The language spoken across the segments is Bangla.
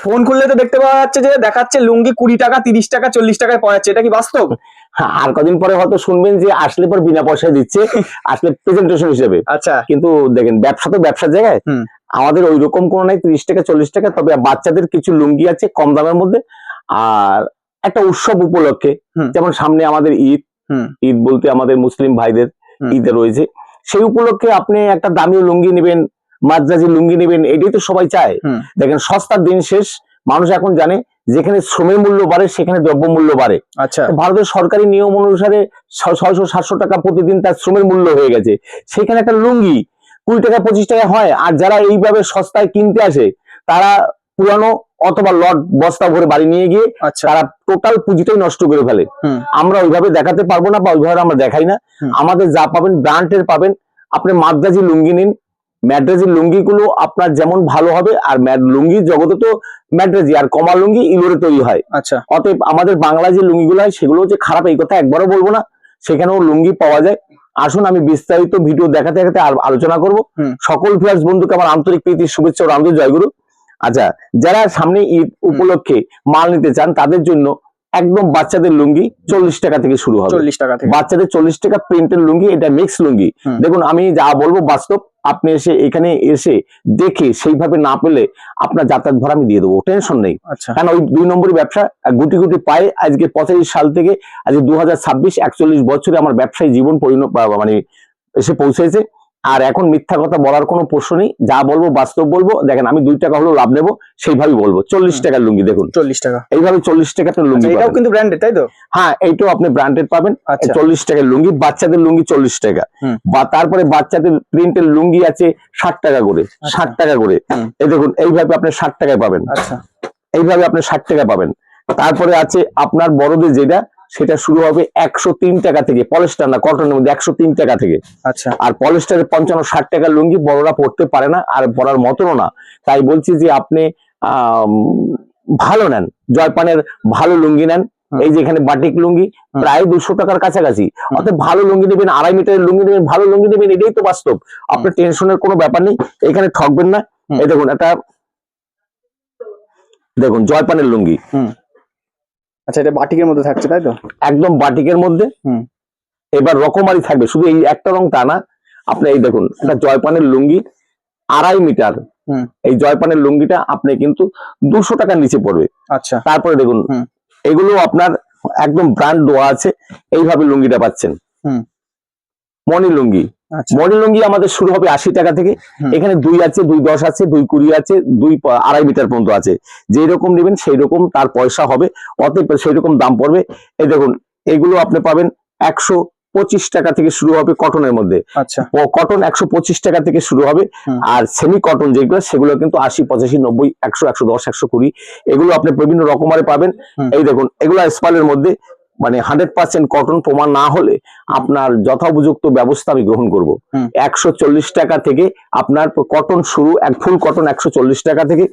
ফোন খুললে তো দেখতে পাওয়া যাচ্ছে যে দেখাচ্ছে লুঙ্গি 20 টাকা 30 টাকা 40 টাকায় পাওয়া যাচ্ছে, এটা কি বাস্তব? আর কদিন পরে হয়তো শুনবেন যে আসলে পর বিনা পয়সায় দিচ্ছে, আসলে প্রেজেন্টেশন হিসেবে। আচ্ছা, কিন্তু দেখেন ব্যবসা তো ব্যবসার জায়গায়, আমাদের ওই রকম কোনো নাই 30 টাকা 40 টাকা। তবে বাচ্চাদের কিছু লুঙ্গি আছে কম দামের মধ্যে, আর একটা উৎসব উপলক্ষে, যেমন সামনে আমাদের ঈদ, ঈদ বলতে আমাদের মুসলিম ভাইদের ঈদে রয়েছে, সেই উপলক্ষে আপনি একটা দামি লুঙ্গি নেবেন, মাদ্রাজি লুঙ্গি নেবেন, এটাই তো সবাই চায়। দেখেন সস্তার দিন শেষ, মানুষ এখন জানে যেখানে শ্রমের মূল্য বাড়ে সেখানে দ্রব্য মূল্য বাড়ে। আচ্ছা, ভারতের সরকারি নিয়ম অনুসারে 600-700 টাকা প্রতিদিন তার শ্রমের মূল্য হয়ে গেছে, সেখানে একটা লুঙ্গি 20 টাকা 25 টাকা হয়। আর যারা এইভাবে সস্তায় কিনতে আসে তারা পুরানো অথবা লট বস্তা ভরে বাড়ি নিয়ে গিয়ে তারা টোটাল পুঁজিটাই নষ্ট করে ফেলে। আমরা ওইভাবে দেখাতে পারবো না বা ওইভাবে আমরা দেখাই না। আমাদের যা পাবেন ব্র্যান্ডের পাবেন। আপনি মাদ্রাজি লুঙ্গি নিন, ম্যাড্রাজির লুঙ্গি গুলো আপনার যেমন ভালো হবে, আর লুঙ্গি জগতে তো ম্যাড্রাজি আর কমা লুঙ্গি ইলোরে তৈরি হয়। আচ্ছা, অতএব আমাদের বাংলা যে লুঙ্গিগুলো হয় সেগুলো যে খারাপ এই কথা একবারও বলবো না, সেখানেও লুঙ্গি পাওয়া যায়। আসুন আমি বিস্তারিত ভিডিও দেখাতে দেখাতে আলোচনা করব। সকল ভিউয়ার্স বন্ধুকে আমার আন্তরিক প্রীতি শুভেচ্ছা ও আনন্দ জয়গুরু। আচ্ছা, যারা সামনে ঈদ উপলক্ষে মাল নিতে চান তাদের জন্য একদম বাচ্চাদের লুঙ্গি 40 টাকা থেকে শুরু হবে। 40 টাকা থেকে বাচ্চাদের 40 টাকা প্রিন্টের লুঙ্গি, এটা মিক্স লুঙ্গি। দেখুন আমি যা বলবো বাস্তব, আপনি এখানে এসে দেখে সেইভাবে না পেলে আপনার যাতায়াত ভাড়া আমি দিয়ে দেবো, টেনশন নেই। কারণ ওই 2 নম্বরই ব্যবসা গুটি গুটি পায়ে আজকে 85 সাল থেকে আজকে 2026 41 বছরে আমার ব্যবসায়ী জীবন মানে এসে পৌঁছেছে। আর এখন মিথ্যা কথা বলার কোনো প্রশ্ন নেই, যা বলবো বাস্তব বলবো। দেখেন আমি 2 টাকা হলেও লাভ নেবো, সেইভাবেই বলবো। 40 টাকার লুঙ্গি দেখুন, 40 টাকা, এইভাবে 40 টাকা আপনার লুঙ্গি। এটাও কিন্তু ব্র্যান্ডেড, তাই তো? হ্যাঁ, এইটাও আপনি ব্র্যান্ডেড পাবেন। 40 টাকার লুঙ্গি, বাচ্চাদের লুঙ্গি 40 টাকা। বা তারপরে বাচ্চাদের প্রিন্টের লুঙ্গি আছে 60 টাকা করে, 60 টাকা করে। এই দেখুন এইভাবে আপনি 60 টাকায় পাবেন। এইভাবে আপনি 60 টাকা পাবেন। তারপরে আছে আপনার বড়দের যেটা, সেটা শুরু হবে 103 টাকা থেকে, পলিস্টার না কটনের মধ্যে 103 টাকা থেকে। আচ্ছা, আর পলিস্টারের 55-60 টাকার লুঙ্গি বড়রা পড়তে পারে না, আর পরার মতনও না। তাই বলছি যে আপনি ভালো নেন, জয়পানের ভালো লুঙ্গি নেন। এই যে এখানে বাটিক লুঙ্গি প্রায় 200 টাকার কাছাকাছি। অর্থাৎ ভালো লুঙ্গি নেবেন, 2.5 মিটারের লুঙ্গি নেবেন, ভালো লুঙ্গি নেবেন, এটাই তো বাস্তব। আপনার টেনশনের কোনো ব্যাপার নেই, এখানে ঠকবেন না। এই দেখুন একটা দেখুন জয়পানের লুঙ্গি। আচ্ছা, এটা বাটিকের মধ্যে থাকছে, তাই তো? একদম বাটিকের মধ্যে। এবার রকমারি থাকবে, শুধু এই একটা রং তা না। আপনি এই দেখুন একটা জয়পানের লুঙ্গি 2.5 মিটার, এই জয়পানের লুঙ্গিটা আপনি কিন্তু 200 টাকার নিচে পড়বে। আচ্ছা, তারপরে দেখুন এগুলো আপনার একদম ব্র্যান্ড দেওয়া আছে, এইভাবে লুঙ্গিটা পাচ্ছেন। মণি লুঙ্গি, মণি লুঙ্গি আমাদের শুরু হবে 80 টাকা থেকে। এখানে 2 আছে, 2.10 আছে, 2.20 আছে, 2.5 মিটার পর্যন্ত আছে। যেই রকম নেবেন সেই রকম তার পয়সা হবে, অতএব সেই রকম দাম পড়বে। এই দেখুন এগুলো আপনি পাবেন 125 টাকা থেকে শুরু হবে কটনের মধ্যে। কটন 125 টাকা থেকে শুরু হবে। আর সেমি কটন যেগুলো সেগুলো কিন্তু 80, 85, 90, 100, 110, 120 এগুলো আপনি বিভিন্ন রকমারে পাবেন। এই দেখুন এগুলো স্পালের মধ্যে, মানে 100% কটন প্রমাণ না হলে আপনার যথোপযুক্ত ব্যবস্থা আমি গ্রহণ করব। 140 টাকা থেকে আপনার কটন শুরু, এক ফুল কটন 140 টাকা থেকে।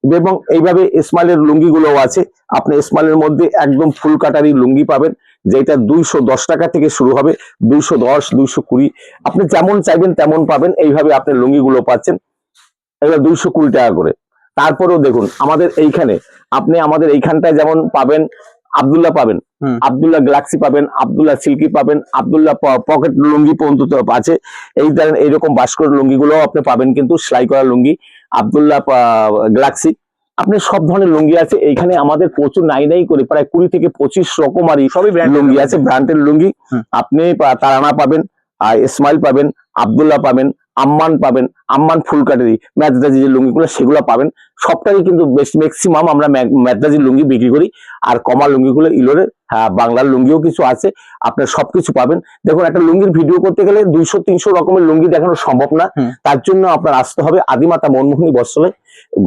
এবং এইভাবে স্মাইলের লুঙ্গি গুলো আছে, আপনি স্মাইলের মধ্যে একদম ফুল কাটারি লুঙ্গি পাবেন, যেটা 210 টাকা থেকে শুরু হবে, 210, 220 আপনি যেমন চাইবেন তেমন পাবেন। এইভাবে আপনি লুঙ্গি গুলো পাচ্ছেন, এগুলো 220 টাকা করে। তারপরেও দেখুন আমাদের এইখানে, আপনি আমাদের এইখানটায় যেমন পাবেন আব্দুল্লাহ পাবেন, আব্দুল্লাহ গ্যালাক্সি পাবেন, আব্দুল্লাহ সিল্কি পাবেন, আব্দুল্লাহ পকেট লুঙ্গি পর্যন্ত আছে। এই ধরেন এইরকম বাস্কর লুঙ্গি গুলো আপনি পাবেন, কিন্তু সেলাই করা লুঙ্গি আব্দুল্লাহ গ্যালাক্সি। আপনি সব ধরনের লুঙ্গি আছে এইখানে, আমাদের প্রচুর নাই করে প্রায় 20 থেকে 25 রকমারি সবই লুঙ্গি আছে, ব্র্যান্ডের লুঙ্গি। আপনি তারানা পাবেন, স্মাইল পাবেন, আব্দুল্লাহ পাবেন, আম্মান পাবেন, আম্মান ফুলকাটারি, ম্যাদ্রাজি যে লুঙ্গিগুলো সেগুলো পাবেন। সবটাই কিন্তু ম্যাক্সিমাম আমরা ম্যাদ্রাজি লুঙ্গি বিক্রি করি। আর কমা লুঙ্গিগুলো ইলোরের, হ্যাঁ বাংলার লুঙ্গিও কিছু আছে, আপনার সবকিছু পাবেন। দেখুন একটা লুঙ্গির ভিডিও করতে গেলে 200-300 রকমের লুঙ্গি দেখানো সম্ভব না। তার জন্য আপনার আসতে হবে আদিমাতা মনমোহিনী বস্ত্রালয়,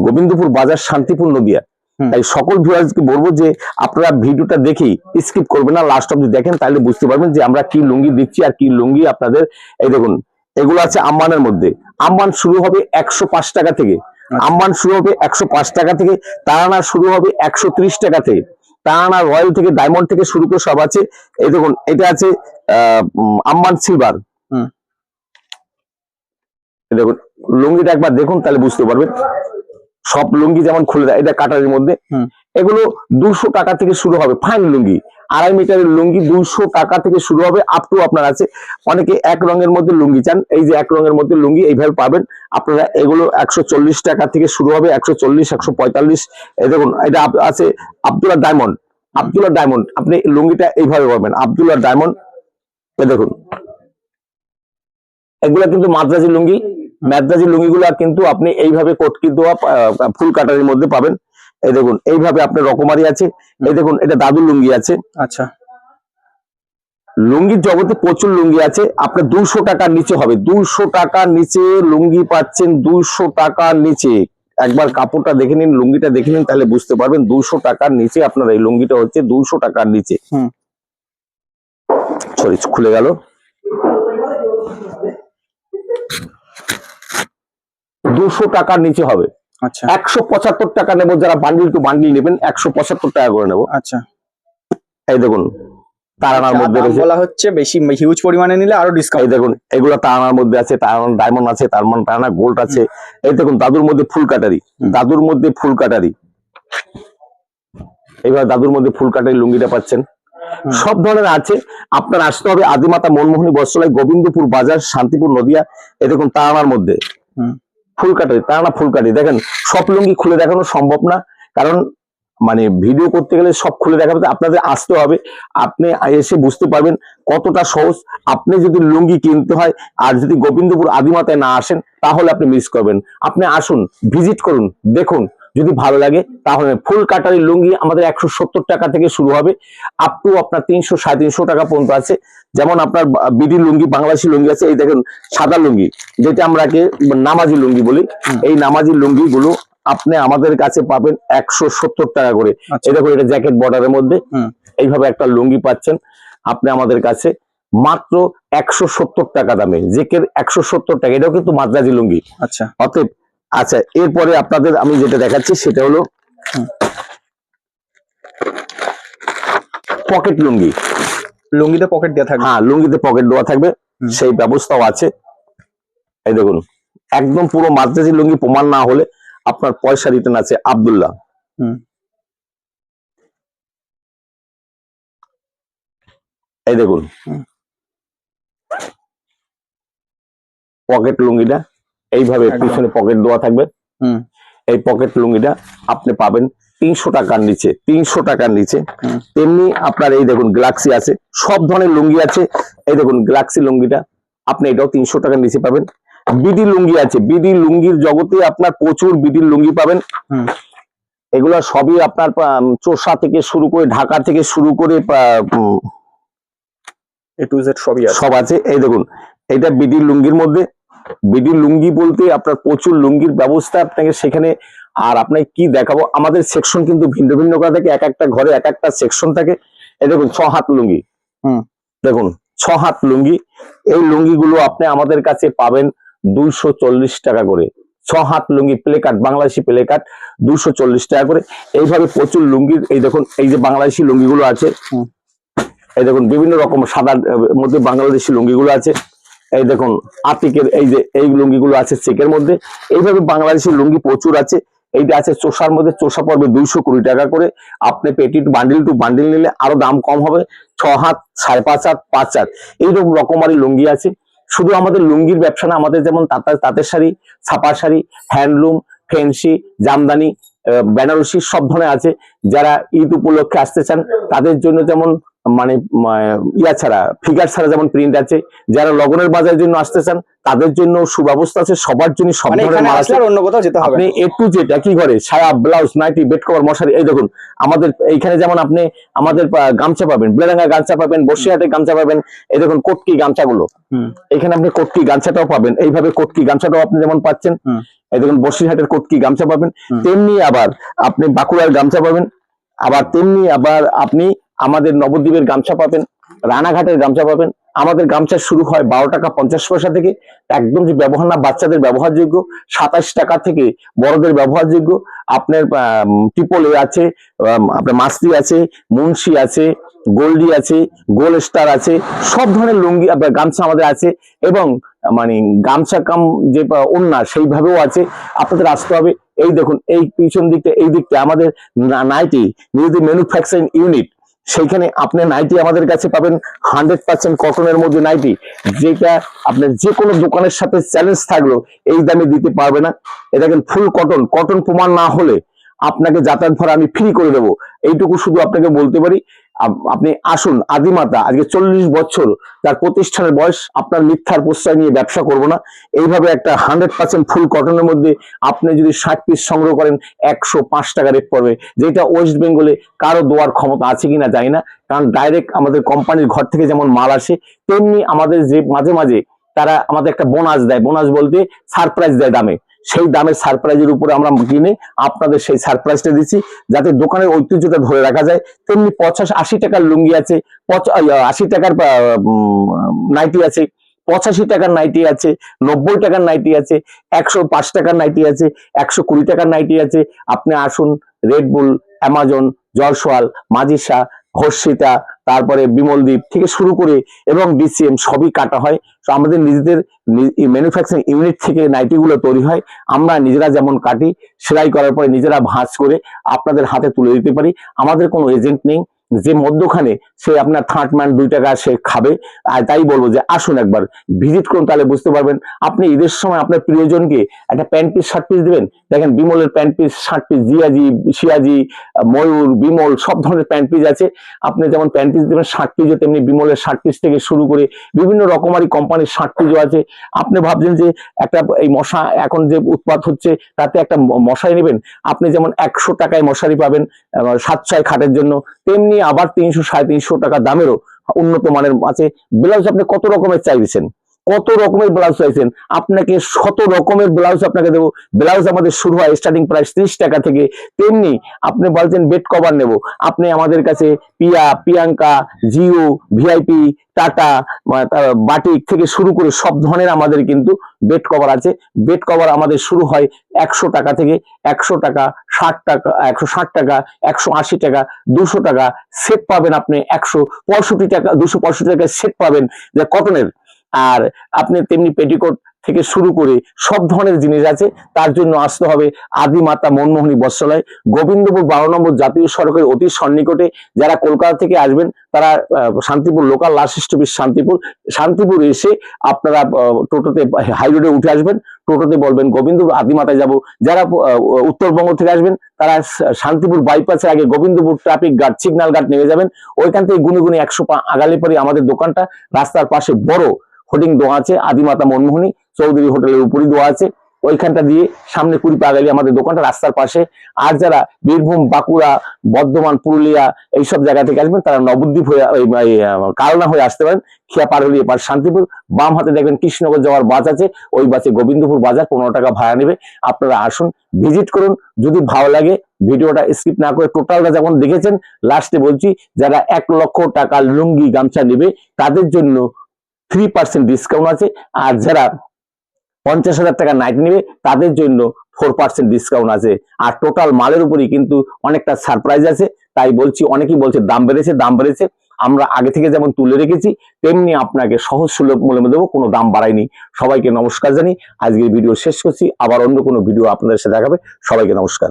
গোবিন্দপুর বাজার, শান্তিপুর নদিয়া। তাই সকল ভিউয়ার্সকে বলবো যে আপনারা ভিডিওটা দেখেই স্কিপ করবেন না, লাস্ট অব্দি দেখেন, তাহলে বুঝতে পারবেন যে আমরা কি লুঙ্গি দিচ্ছি আর কি লুঙ্গি আপনাদের। এই দেখুন এগুলো আছে আম্মানের মধ্যে। আম্মান শুরু হবে 105 টাকা থেকে, আম্মান শুরু হবে 105 টাকা থেকে। তারানা শুরু হবে 130 টাকা থেকে। তারানা রয়্যাল থেকে, ডায়মন্ড থেকে শুরু করে সব আছে। এই দেখুন এটা আছে আম্মান সিলভার। দেখুন লুঙ্গিটা একবার দেখুন তাহলে বুঝতে পারবেন। সব লুঙ্গি যেমন খুলে দেয়, এটা কাটারের মধ্যে। এগুলো 200 টাকা থেকে শুরু হবে, ফাইন লুঙ্গি 2.5 মিটারের লুঙ্গি 200 টাকা থেকে শুরু হবে, আপ টু আপনার আছে। অনেকে এক রঙের মধ্যে লুঙ্গি চান, এই যে এক রঙের মধ্যে লুঙ্গি এইভাবে পাবেন আপনারা। এগুলো 140 টাকা থেকে শুরু হবে, 140, 145। এই দেখুন এটা আছে আব্দুল্লাহ ডায়মন্ড, আব্দুল্লাহ ডায়মন্ড, আপনি লুঙ্গিটা এইভাবে পাবেন, আব্দুল্লাহ ডায়মন্ড। এই দেখুন এগুলা কিন্তু মাদ্রাজি লুঙ্গি, মাদ্রাজি লুঙ্গিগুলো কিন্তু আপনি এইভাবে কটকি দেওয়া ফুল কাটারের মধ্যে পাবেন। এই দেখুন এইভাবে আপনার রকমারি আছে। এই দেখুন এটা দাদুর লুঙ্গি আছে। আচ্ছা, লুঙ্গির জগতে প্রচুর লুঙ্গি আছে। আপনার 200 টাকার নিচে হবে, 200 টাকার নিচে লুঙ্গি পাচ্ছেন, 200 টাকার নিচে। একবার কাপড়টা দেখে নিন, লুঙ্গিটা দেখে নিন, তাহলে বুঝতে পারবেন 200 টাকার নিচে আপনার এই লুঙ্গিটা হচ্ছে 200 টাকার নিচে। সরি খুলে গেল। 200 টাকার নিচে হবে। আচ্ছা, 175 টাকা নেবো, যারা বান্ডিল টু বান্ডিল নেবেন 175 টাকা করে নেবো। আচ্ছা, এই দেখুন তারানার মধ্যে বলা হচ্ছে বেশি হিউজ পরিমাণে নিলে আরো ডিসকাউন্ট। এই দেখুন এগুলো তারানার মধ্যে আছে, তারানা ডায়মন্ড আছে, তারানা গোল্ড আছে। এই দেখুন দাদুর মধ্যে ফুল কাটারি, দাদুর মধ্যে ফুল কাটারি, এইবার দাদুর মধ্যে ফুল কাটারি লুঙ্গিটা পাচ্ছেন। সব ধরনের আছে। আপনার আসতে হবে আদিমাতা মনমোহনী বস্ত্রালয়, গোবিন্দপুর বাজার, শান্তিপুর নদিয়া। এই দেখুন তারানার মধ্যে ফুলকাটারি, তারানা ফুলকাটারি। দেখেন সব লুঙ্গি খুলে দেখানো সম্ভব না, কারণ মানে ভিডিও করতে গেলে সব খুলে দেখাবে, আপনাদের আসতে হবে। আপনি এসে বুঝতে পারবেন কতটা সহজ। আপনি যদি লুঙ্গি কিনতে হয় আর যদি গোবিন্দপুর আদিমাতায় না আসেন তাহলে আপনি মিস করবেন। আপনি আসুন, ভিজিট করুন, দেখুন, যদি ভালো লাগে তাহলে। ফুল কাটারি লুঙ্গি আমাদের 170 টাকা থেকে শুরু হবে, আপ টু আপনার 300, 350 টাকা পর্যন্ত আছে। যেমন আপনার বিডি লুঙ্গি, বাংলাদেশি লুঙ্গি আছে। এই দেখুন সাদা লুঙ্গি, যেটা আমরাকে নামাজি লুঙ্গি বলি, এই নামাজি লুঙ্গি গুলো আপনি আমাদের কাছে পাবেন 170 টাকা করে। এই দেখুন এটা জ্যাকেট বর্ডারের মধ্যে এইভাবে একটা লুঙ্গি পাচ্ছেন আপনি আমাদের কাছে মাত্র 170 টাকা দামে, জ্যাকেট 170 টাকা। এটাও কিন্তু মাদ্রাজি লুঙ্গি। আচ্ছা, অতএব আচ্ছা, এরপরে আপনাদের আমি যেটা দেখাচ্ছি সেটা হলো পকেট লুঙ্গি। লুঙ্গিতে পকেট দেওয়া থাকবে? হ্যাঁ, লুঙ্গিতে পকেট দেওয়া থাকবে, সেই ব্যবস্থাও আছে। এই দেখুন একদম পুরো মাদ্রাজি লুঙ্গি প্রমাণ না হলে আপনার পয়সা রিটার্ন আছে। আব্দুল্লাহ, এই দেখুন পকেট লুঙ্গিটা এইভাবে পিছনে পকেট দেওয়া থাকবে। এই পকেট লুঙ্গিটা আপনি পাবেন 300 টাকার নিচে, 300 টাকার নিচে। তেমনি আপনার এই দেখুন গ্যালাক্সি আছে, সব ধরনের লুঙ্গি আছে। এই দেখুন গ্যালাক্সি লুঙ্গিটা আপনি এটাও 300 টাকার নিচে পাবেন। বিডি লুঙ্গি আছে, বিডি লুঙ্গির জগতে আপনার প্রচুর বিডি লুঙ্গি পাবেন। এগুলা সবই আপনার চোষা থেকে শুরু করে, ঢাকা থেকে শুরু করে এ টু জেড সবই আছে, সব আছে। এই দেখুন এটা বিডি লুঙ্গির মধ্যে। বিডি লুঙ্গি বলতে আপনার প্রচুর লুঙ্গির ব্যবস্থা আপনাকে সেখানে। আর আপনাকে কি দেখাবো, আমাদের সেকশন কিন্তু ভিন্ন ভিন্ন করা থাকে, এক একটা ঘরে এক একটা সেকশন থাকে। এই দেখুন 6 হাত লুঙ্গি, দেখুন 6 হাত লুঙ্গি। এই লুঙ্গি গুলো আপনি আমাদের কাছে পাবেন 240 টাকা করে। 6 হাত লুঙ্গি প্লেকার্ড, বাংলাদেশি প্লেকার্ড 240 টাকা করে। এইভাবে প্রচুর লুঙ্গির, এই দেখুন এই যে বাংলাদেশি লুঙ্গি গুলো আছে, এই দেখুন বিভিন্ন রকম সাদার মধ্যে বাংলাদেশি লুঙ্গি গুলো আছে। এই দেখুন আতিকের এই যে এই লুঙ্গি গুলো আছে চেকের মধ্যে। এইভাবে বাংলাদেশি লুঙ্গি প্রচুর আছে। এইটা আছে চোষার মধ্যে, চোষা পড়বে 220 টাকা করে। আপনি পেটি বান্ডিল টু বান্ডিল নিলে আরো দাম কম হবে। 6 হাত, 5.5 হাত, 5 হাত, এইরকম রকমারি লুঙ্গি আছে। শুধু আমাদের লুঙ্গির ব্যবসা না, আমাদের যেমন তাঁতের শাড়ি, ছাপা শাড়ি, হ্যান্ডলুম, ফেন্সি, জামদানি, বেনারসি সব ধরনের আছে। যারা ঈদ উপলক্ষে আসতে চান তাদের জন্য যেমন মানে ইয়া ছাড়া, ফিগার ছাড়া যেমন প্রিন্ট আছে। যারা লগনের বাজারের জন্য আসতে চান তাদের জন্য সুব্যবস্থা আছে। সবার জন্য সব ধরনের মাল আছে, অন্য কোথাও যেতে হবে। আপনি এ টু জেড একই ঘরে সায়া, ব্লাউজ, নাইটি, বেড কভার, মশারি। এই দেখুন আমাদের এইখানে যেমন আপনি আমাদের গামছা পাবেন, বেলেঙ্গা গামছা পাবেন, বসিরহাটের গামছা পাবেন। এই দেখুন কটকি গামছাগুলো, এখানে আপনি কটকি গামছাটাও পাবেন। এইভাবে কটকি গামছাটাও আপনি যেমন পাচ্ছেন, এই দেখুন বসিরহাটের কটকি গামছা পাবেন। তেমনি আবার আপনি বাঁকুড়ার গামছা পাবেন, আবার তেমনি আবার আপনি আমাদের নবদ্বীপের গামছা পাবেন, রানাঘাটের গামছা পাবেন। আমাদের গামছা শুরু হয় 12 টাকা 50 পয়সা থেকে, একদম যে ব্যবহার না, বাচ্চাদের ব্যবহারযোগ্য 27 টাকা থেকে বড়দের ব্যবহারযোগ্য। আপনার ট্রিপল এ আছে, আপনার মাস্তি আছে, মুন্সি আছে, গোল্ডি আছে, গোল্ড স্টার আছে, সব ধরনের লুঙ্গি আপনার গামছা আমাদের আছে। এবং মানে গামছা কাম যে ওন্না সেইভাবেও আছে, আপনাদের আসতে হবে। এই দেখুন এই পিছন দিকটা, এই দিকটা আমাদের নাইটি নিজেদের ম্যানুফ্যাকচারিং ইউনিট, সেইখানে আপনি নাইটি আমাদের কাছে পাবেন 100% কটনের মধ্যে নাইটি, যেটা আপনার যে কোনো দোকানের সাথে চ্যালেঞ্জ থাকলো এই দামে দিতে পারবে না। এটা কিন্তু ফুল কটন, কটন প্রমাণ না হলে আপনাকে যাতায়াত ভাড়া আমি ফ্রি করে দেবো, এইটুকু শুধু আপনাকে বলতে পারি। আপনি আসুন, আদিমাতা আজকে 40 বছর তার প্রতিষ্ঠানের বয়স, আপনার মিথ্যার প্রশ্রয় নিয়ে ব্যবসা করব না। এইভাবে একটা 100% ফুল কটনের মধ্যে আপনি যদি 60 পিস সংগ্রহ করেন 105 টাকা রেট পড়বে, যেটা ওয়েস্ট বেঙ্গলে কারো দেওয়ার ক্ষমতা আছে কিনা জানি না, কারণ ডাইরেক্ট আমাদের কোম্পানির ঘর থেকে যেমন মাল আসে, তেমনি আমাদের যে মাঝে মাঝে তারা আমাদের একটা বোনাস দেয়, বোনাস বলতে সারপ্রাইজ দেয় দামে, সেই দামের সারপ্রাইজের উপরে আমরা কিনে আপনাদের সেই সারপ্রাইজটা দিচ্ছি, যাতে দোকানের ঐতিহ্যটা ধরে রাখা যায়। তেমনি 85-80 টাকার লুঙ্গি আছে, 80 টাকার নাইটি আছে, 85 টাকার নাইটি আছে, 90 টাকার নাইটি আছে, 105 টাকার নাইটি আছে, 120 টাকার নাইটি আছে। আপনি আসুন, রেডবুল, অ্যামাজন, জলসওয়াল, মাজিসা, হর্ষিতা, তারপরে বিমলদ্বীপ থেকে শুরু করে এবং ডিসিএম সবই কাটা হয়। তো আমাদের নিজেদের ম্যানুফ্যাকচারিং ইউনিট থেকে নাইটি গুলো তৈরি হয়, আমরা নিজেরা যেমন কাটি, সেলাই করার পরে নিজেরা ভাঁজ করে আপনাদের হাতে তুলে দিতে পারি। আমাদের কোনো এজেন্ট নেই, যে মধ্যখানে সে আপনার থার্ড ম্যান 2 টাকা সে খাবে। আর তাই বলবো যে আসুন একবার ভিজিট করুন, তাহলে বুঝতে পারবেন। আপনি ঈদের সময় আপনার প্রিয়জনকে একটা প্যান্ট পিস 60 পিস দিবেন, দেখেন বিমলের প্যান্ট পিস 60 পিস, জিয়াজি, সিয়াজি, ময়ূর, বিমল সব ধরনের প্যান্ট পিস আছে। আপনি যেমন প্যান্ট পিস দেবেন 60 পিসও, তেমনি বিমলের 60 পিস থেকে শুরু করে বিভিন্ন রকমারি কোম্পানির 60 পিসও আছে। আপনি ভাবছেন যে একটা এই মশা এখন যে উৎপাত হচ্ছে তাতে একটা মশারি নেবেন, আপনি যেমন 100 টাকায় মশারি পাবেন 7-6 খাটের জন্য, তেমনি আবার 300-350 টাকা দামেরও উন্নত মানের আছে। ব্লাউজ আপনি কত রকমের চাইছেন, কত রকমের ব্লাউজ চাইছেন, আপনাকে শত রকমের ব্লাউজ আপনাকে দেবো। ব্লাউজ আমাদের শুরু হয় স্টার্টিং প্রাইস 30 টাকা থেকে। তেমনি আপনি বলছেন বেড কভার নেব, আপনি আমাদের কাছে পিয়া, প্রিয়াঙ্কা, জিও, ভিআইপি, টাটা, বাটিক থেকে শুরু করে সব ধরনের আমাদের কিন্তু বেড কভার আছে। বেড কভার আমাদের শুরু হয় 100 টাকা থেকে, 100 টাকা, 60 টাকা, 160 টাকা, 180 টাকা, 200 টাকা সেট পাবেন আপনি, 165 টাকা, 265 টাকা সেট পাবেন যে কটনের। আর আপনি তেমনি পেটিকোট থেকে শুরু করে সব ধরনের জিনিস আছে। তার জন্য আসতে হবে আদিমাতা মনমোহনী বস্ত্রালয়, গোবিন্দপুর 12 নম্বর জাতীয় সড়কের অতি সন্নিকটে। যারা কলকাতা থেকে আসবেন তারা Shantipur local last stoppage Shantipur এসে আপনারা টোটোতে হাই রোডে উঠে আসবেন, টোটোতে বলবেন গোবিন্দপুর আদিমাতায় যাব। যারা উত্তরবঙ্গ থেকে আসবেন তারা শান্তিপুর বাইপাসের আগে Gobindapur traffic guard signal guard নেমে যাবেন, ওইখান থেকে গুনে গুনে 100 পা আগালে পরে আমাদের দোকানটা, রাস্তার পাশে বড় হোর্ডিং দেওয়া আছে আদিমাতা মনমোহনী, চৌধুরী হোটেলের উপরই দেওয়া আছে, ওইখানটা দিয়ে সামনে 20 পা আগালে আমাদের দোকানটা রাস্তার পাশে। আর যারা বীরভূম, বাঁকুড়া, বর্ধমান, পুরুলিয়া এইসব জায়গা থেকে আসবেন তারা নবদ্বীপ হয়ে কালনা হয়ে আসতে পারেন, খিয়া পার হলে এপার শান্তিপুর, বাম হাতে দেখবেন কৃষ্ণনগর যাওয়ার বাস আছে, ওই বাসে গোবিন্দপুর বাজার 15 টাকা ভাড়া নেবে। আপনারা আসুন, ভিজিট করুন। যদি ভালো লাগে ভিডিওটা স্কিপ না করে টোটালটা যেমন দেখেছেন, লাস্টে বলছি যারা 1 লক্ষ টাকা লুঙ্গি গামছা নেবে তাদের জন্য 3% ডিসকাউন্ট আছে, আর যারা 50,000 টাকা নাইটি নেবে তাদের জন্য 4% ডিসকাউন্ট আছে। আর টোটাল মালের উপরই কিন্তু অনেকটা সারপ্রাইজ আছে। তাই বলছি, অনেকেই বলছে দাম বেড়েছে, দাম বেড়েছে। আমরা আগে থেকে যেমন তুলে রেখেছি তেমনি আপনাকে সহজ সুলভ মূল্যে দেবো, কোনো দাম বাড়াইনি। সবাইকে নমস্কার জানি, আজকের ভিডিও শেষ করছি, আবার অন্য কোনো ভিডিও আপনাদের সাথে দেখাবে। সবাইকে নমস্কার।